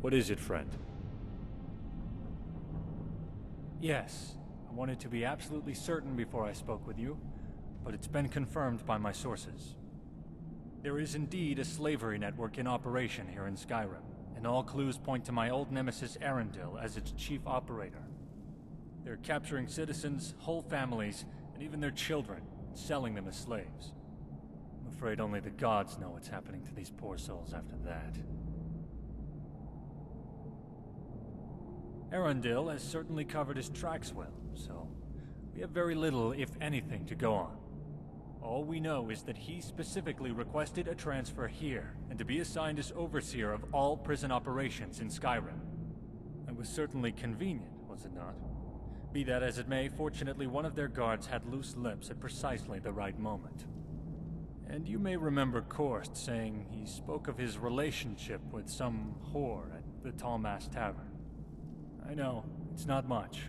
What is it, friend? Yes, I wanted to be absolutely certain before I spoke with you, but it's been confirmed by my sources. There is indeed a slavery network in operation here in Skyrim, and all clues point to my old nemesis Arundel as its chief operator. They're capturing citizens, whole families, and even their children, and selling them as slaves. I'm afraid only the gods know what's happening to these poor souls after that. Arundel has certainly covered his tracks well, so we have very little, if anything, to go on. All we know is that he specifically requested a transfer here, and to be assigned as overseer of all prison operations in Skyrim. It was certainly convenient, was it not? Be that as it may, fortunately one of their guards had loose lips at precisely the right moment. And you may remember Korst saying he spoke of his relationship with some whore at the Tallmast Tavern. I know, it's not much,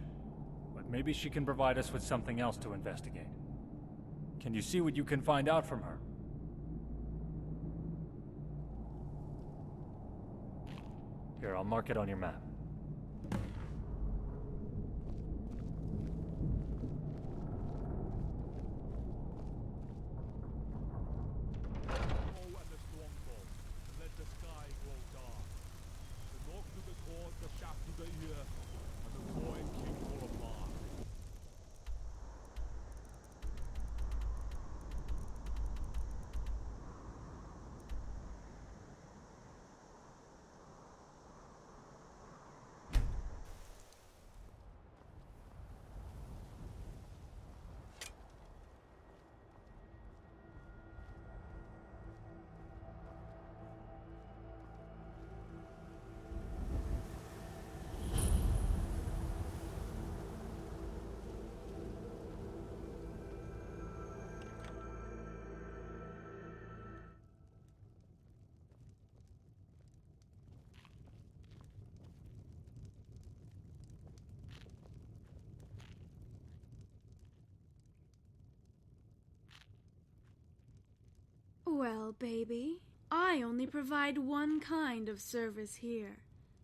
but maybe she can provide us with something else to investigate. Can you see what you can find out from her? Here, I'll mark it on your map. Well, baby, I only provide one kind of service here.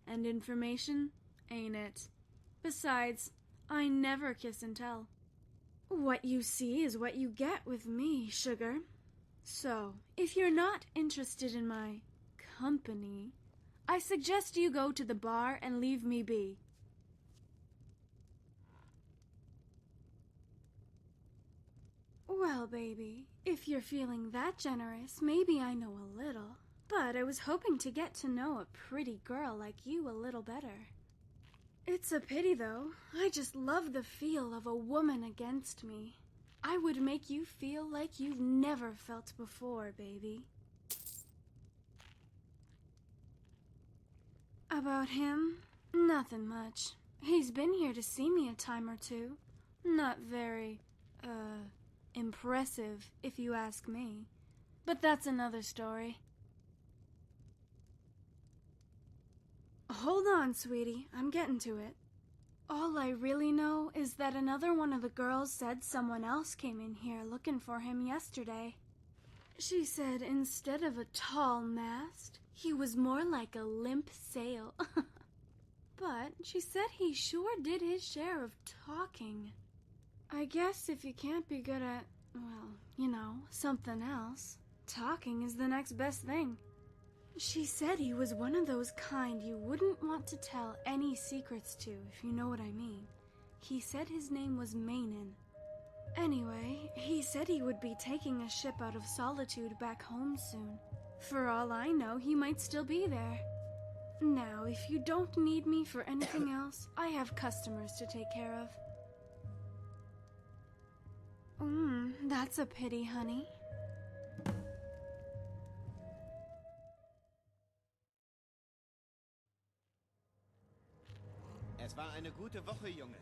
And information, ain't it? Besides, I never kiss and tell. What you see is what you get with me, sugar. So, if you're not interested in my company, I suggest you go to the bar and leave me be. Well, baby, if you're feeling that generous, maybe I know a little. But I was hoping to get to know a pretty girl like you a little better. It's a pity, though. I just love the feel of a woman against me. I would make you feel like you've never felt before, baby. About him? Nothing much. He's been here to see me a time or two. Not very, impressive, if you ask me. But that's another story. Hold on, sweetie. I'm getting to it. All I really know is that another one of the girls said someone else came in here looking for him yesterday. She said instead of a tall mast, he was more like a limp sail. But she said he sure did his share of talking. I guess if you can't be good at, well, you know, something else, talking is the next best thing. She said he was one of those kind you wouldn't want to tell any secrets to, if you know what I mean. He said his name was Mainin. Anyway, he said he would be taking a ship out of Solitude back home soon. For all I know, he might still be there. Now, if you don't need me for anything else, I have customers to take care of. That's a pity, honey. Es war eine gute Woche, Junge.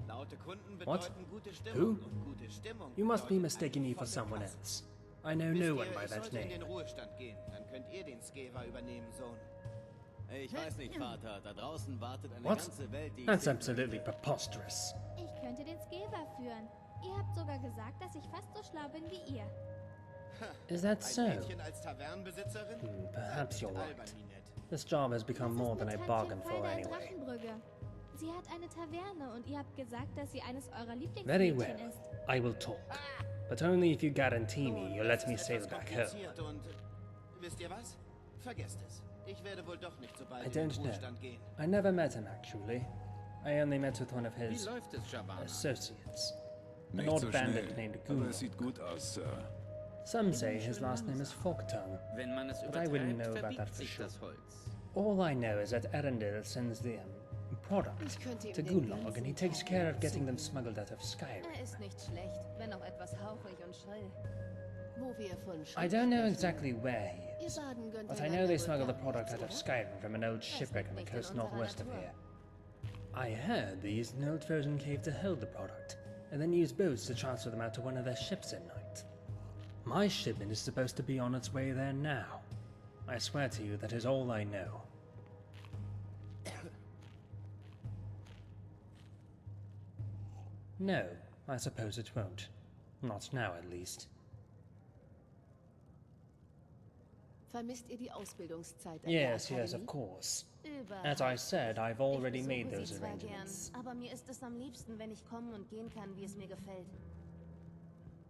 Laute Kunden What? bedeuten gute Stimmung. Who? Und gute Stimmung You must be bedeutet mistaking eine me for volle someone Kasse. else. I know Wisst no ihr, one by ich that sollte in name. den Ruhestand gehen. Dann könnt ihr den Skeva übernehmen, Sohn. Ich weiß nicht, Vater. Da draußen wartet eine What? ganze Welt, die ich That's sehen absolutely preposterous. Ich könnte den Skeva führen. Ihr habt sogar gesagt, dass ich fast so schlau bin wie ihr. Is that so? Ein Mädchen als Tavernenbesitzerin? Perhaps you're Albern right. wie nett. This job has become Was more ist than mit I Tantchen bargained for Fulda in anyway. Drachenbrügge? Sie hat eine Taverne und ihr habt gesagt, dass sie eines eurer Very Lieblingsmädchen well. ist. I will talk. But only if you guarantee me you'll let Das me ist sail etwas back home. kompliziert und wisst ihr was? Vergesst es. Ich werde wohl doch nicht so bald I in den don't know. Ruhestand gehen. I never met him actually. I only met with one of Wie his läuft es, Shabana? associates. An Nicht old so bandit schnell, named aber Gunnar. es sieht gut aus, Sir. Some say his last name is Forktongue. Wenn man es But I wouldn't übertreibt, know about that verbiegt for sich sure. das Holz. All I know is that Erendil sends the product Ich könnte ihm to den Gulag ganzen and he takes Tag care of getting them zuhören. smuggled out of Skyrim. Er ist nicht schlecht, wenn auch etwas hauchig und schrill. Wo wir von I don't know exactly where he Ihr is, Baden gönnt but I einander know they wohl smuggle the gar product out nichts, of oder? Skyrim from an old shipwreck on the liegt nicht coast in unserer northwest of Natur. here. I heard they used an old frozen cave to hold the product, and then used boats to transfer them out to one of their ships at night. My shipment is supposed to be on its way there now. I swear to you that is all I know. No, I suppose it won't. Not now, at least. Vermisst ihr die Ausbildungszeit an Yes, der yes, of Akademie? course. Überhaupt As I said, I've already ich made besuche those sie zwar arrangements. gern, aber mir ist es am liebsten, wenn ich kommen und gehen kann, wie es mir gefällt.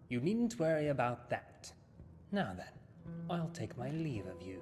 You needn't worry about that. Now then, I'll take my leave of you.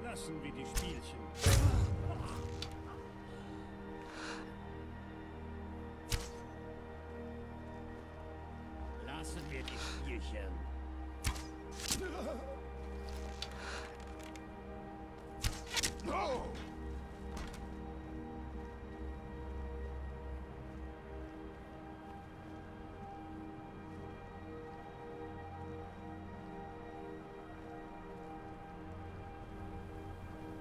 Lassen wir die Spielchen. Lassen wir die Spielchen. Lassen wir die Spielchen.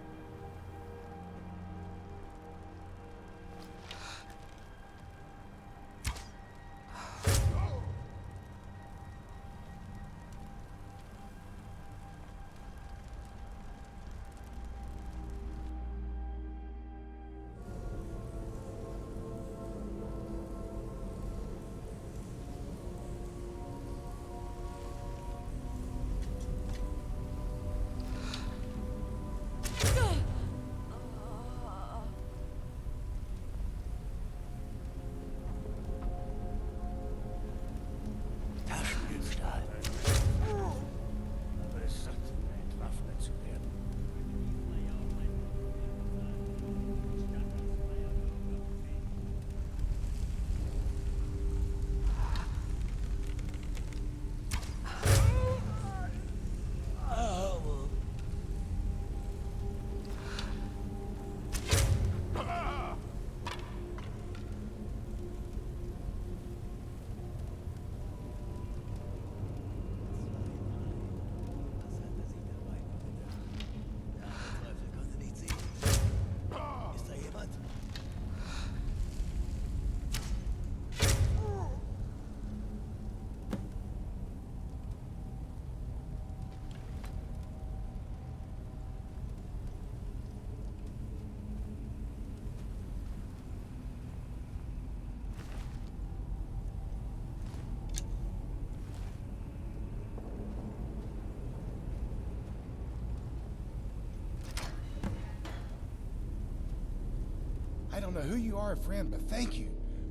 I don't know who you are, friend, but thank you.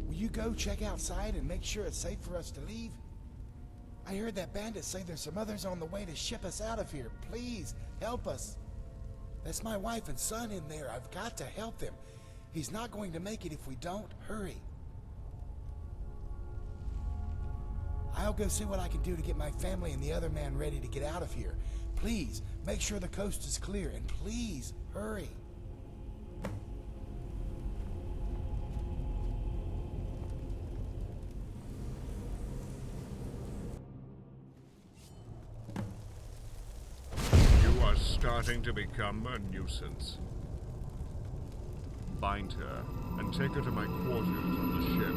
Will you go check outside and make sure it's safe for us to leave? I heard that bandit say there's some others on the way to ship us out of here. Please, help us. That's my wife and son in there. I've got to help them. He's not going to make it if we don't. Hurry. I'll go see what I can do to get my family and the other man ready to get out of here. Please, make sure the coast is clear, and please, hurry. You are starting to become a nuisance. Bind her and take her to my quarters on the ship.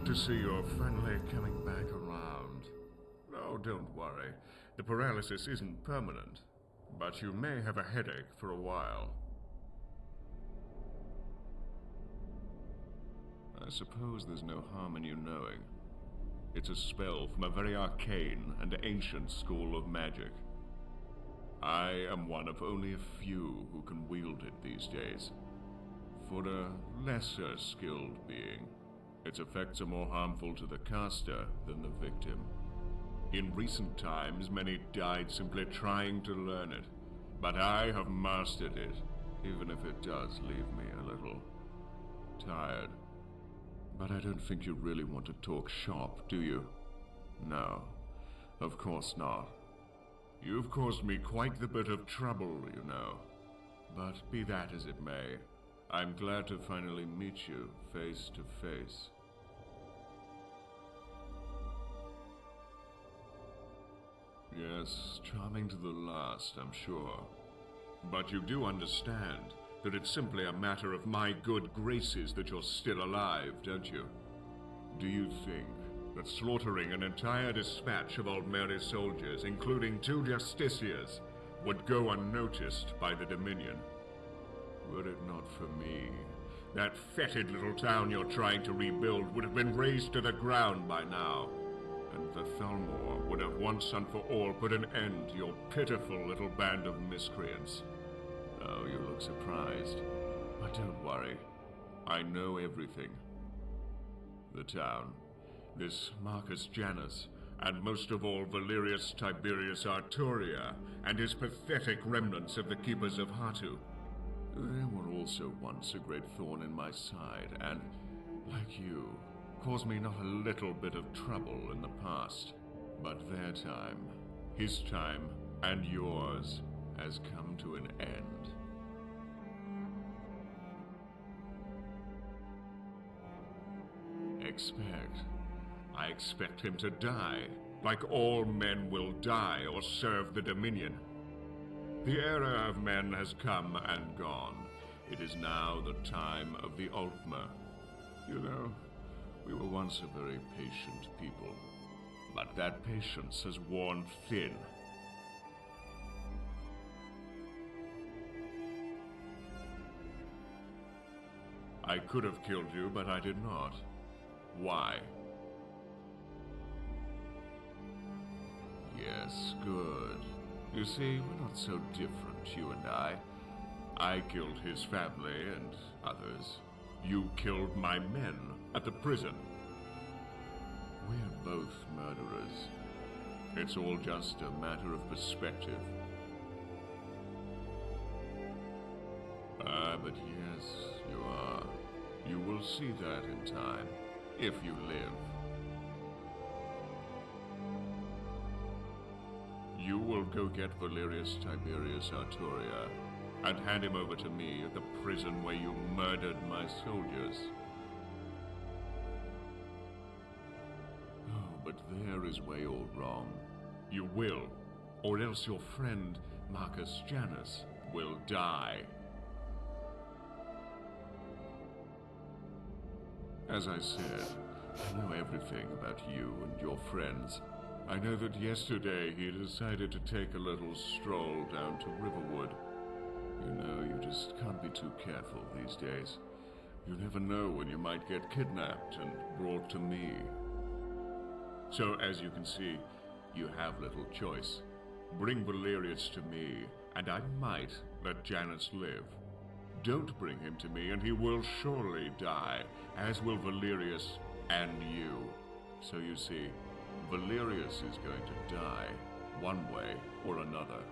To see your friendly coming back around. No, don't worry. The paralysis isn't permanent, but you may have a headache for a while. I suppose there's no harm in you knowing. It's a spell from a very arcane and ancient school of magic. I am one of only a few who can wield it these days. For a lesser skilled being, its effects are more harmful to the caster than the victim. In recent times, many died simply trying to learn it, but I have mastered it, even if it does leave me a little tired. But I don't think you really want to talk shop, do you? No, of course not. You've caused me quite the bit of trouble, you know. But be that as it may, I'm glad to finally meet you face to face. Yes, charming to the last, I'm sure. But you do understand that it's simply a matter of my good graces that you're still alive, don't you? Do you think that slaughtering an entire dispatch of Old Mary's soldiers, including 2 justiciars, would go unnoticed by the Dominion? Were it not for me, that fetid little town you're trying to rebuild would have been razed to the ground by now. And the Thalmor would have once and for all put an end to your pitiful little band of miscreants. Oh, you look surprised. But don't worry. I know everything. The town, this Marcus Janus, and most of all Valerius Tiberius Arturia, and his pathetic remnants of the Keepers of Hatu. They were also once a great thorn in my side, and, like you, caused me not a little bit of trouble in the past. But their time, his time, and yours, has come to an end. I expect him to die, like all men will die or serve the Dominion. The era of men has come and gone. It is now the time of the Altmer. You know, we were once a very patient people, but that patience has worn thin. I could have killed you, but I did not. Why? Yes, good. You see, we're not so different, you and I. I killed his family and others. You killed my men at the prison. We're both murderers. It's all just a matter of perspective. But yes, you are. You will see that in time, if you live. You will go get Valerius Tiberius Arturia and hand him over to me at the prison where you murdered my soldiers. Oh, but there is where you're wrong. You will, or else your friend Marcus Janus will die. As I said, I know everything about you and your friends. I know that yesterday he decided to take a little stroll down to Riverwood. You know, you just can't be too careful these days. You never know when you might get kidnapped and brought to me. So, as you can see, you have little choice. Bring Valerius to me, and I might let Janus live. Don't bring him to me, and he will surely die, as will Valerius and you. So you see, Valerius is going to die, one way or another.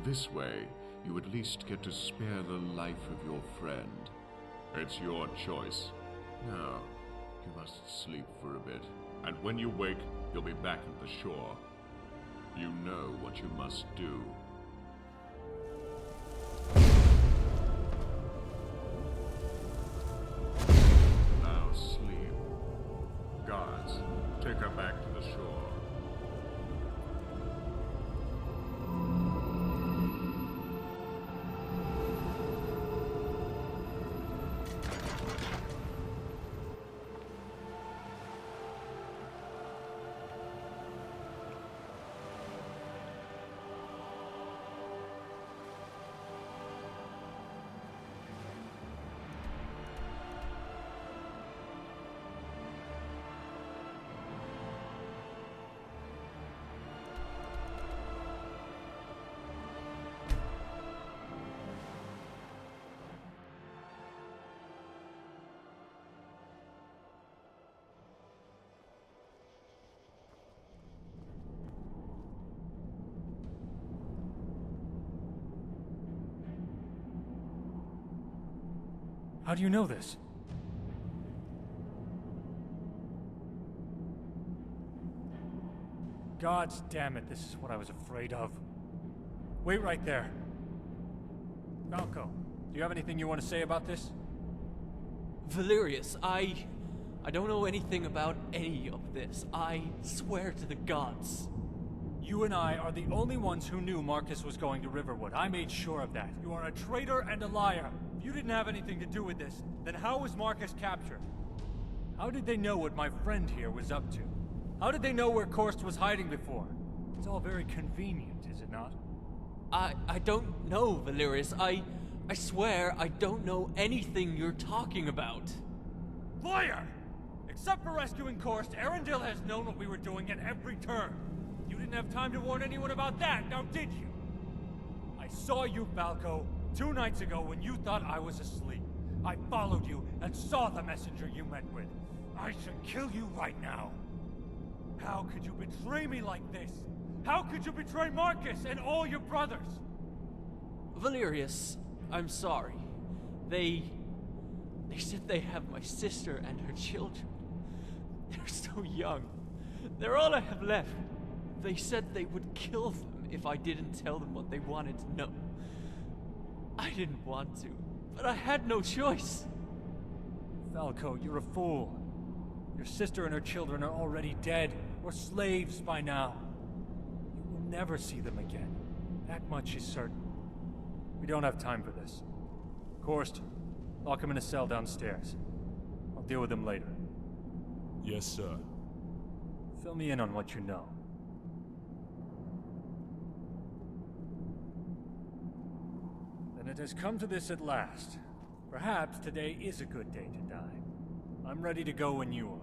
This way, you at least get to spare the life of your friend. It's your choice. Now, you must sleep for a bit, and when you wake, you'll be back at the shore. You know what you must do. Now sleep. Guards, take her back to the shore. How do you know this? Gods damn it, this is what I was afraid of. Wait right there. Falco, do you have anything you want to say about this? Valerius, I don't know anything about any of this. I swear to the gods. You and I are the only ones who knew Marcus was going to Riverwood. I made sure of that. You are a traitor and a liar. If you didn't have anything to do with this, then how was Marcus captured? How did they know what my friend here was up to? How did they know where Korst was hiding before? It's all very convenient, is it not? I don't know, Valerius. I swear I don't know anything you're talking about. Liar! Except for rescuing Korst, Arundel has known what we were doing at every turn. You didn't have time to warn anyone about that, now did you? I saw you, Falco, 2 nights ago when you thought I was asleep. I followed you and saw the messenger you met with. I should kill you right now. How could you betray me like this? How could you betray Marcus and all your brothers? Valerius, I'm sorry. They said they have my sister and her children. They're so young. They're all I have left. They said they would kill them if I didn't tell them what they wanted to know. I didn't want to, but I had no choice. Falco, you're a fool. Your sister and her children are already dead, or slaves by now. You will never see them again. That much is certain. We don't have time for this. Korst, lock him in a cell downstairs. I'll deal with him later. Yes, sir. Fill me in on what you know. Then it has come to this at last. Perhaps today is a good day to die. I'm ready to go when you are.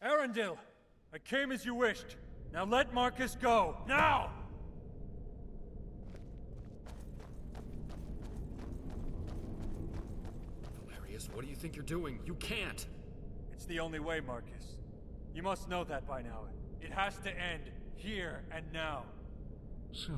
Arundel! I came as you wished. Now let Marcus go. Now! Valerius, what do you think you're doing? You can't! It's the only way, Marcus. You must know that by now. It has to end, here and now. So,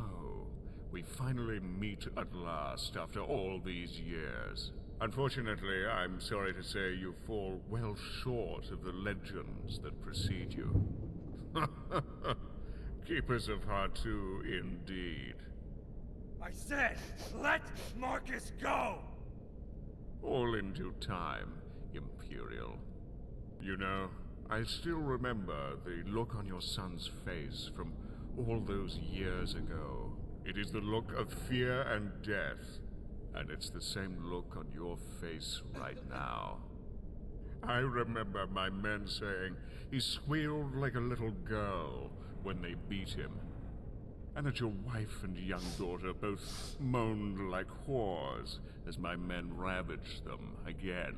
we finally meet at last after all these years. Unfortunately, I'm sorry to say you fall well short of the legends that precede you. Keepers of Hatu, indeed. I said, let Marcus go! All in due time, Imperial. You know, I still remember the look on your son's face from all those years ago. It is the look of fear and death, and it's the same look on your face right now. I remember my men saying he squealed like a little girl when they beat him, and that your wife and young daughter both moaned like whores as my men ravaged them again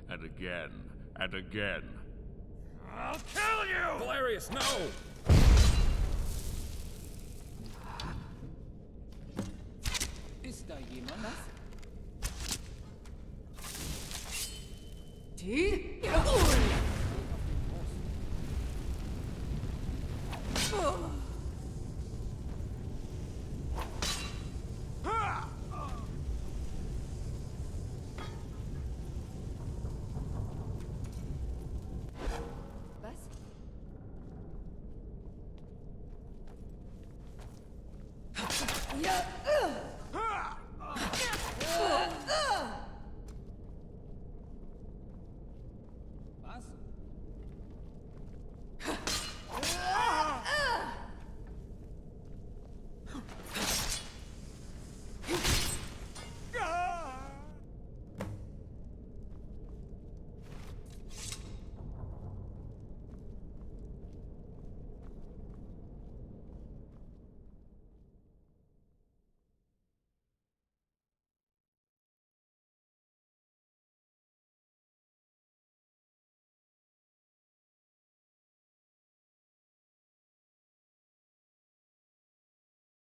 and again and again. I'll kill you! Valerius, no! Ist da jemand? Was? Ja.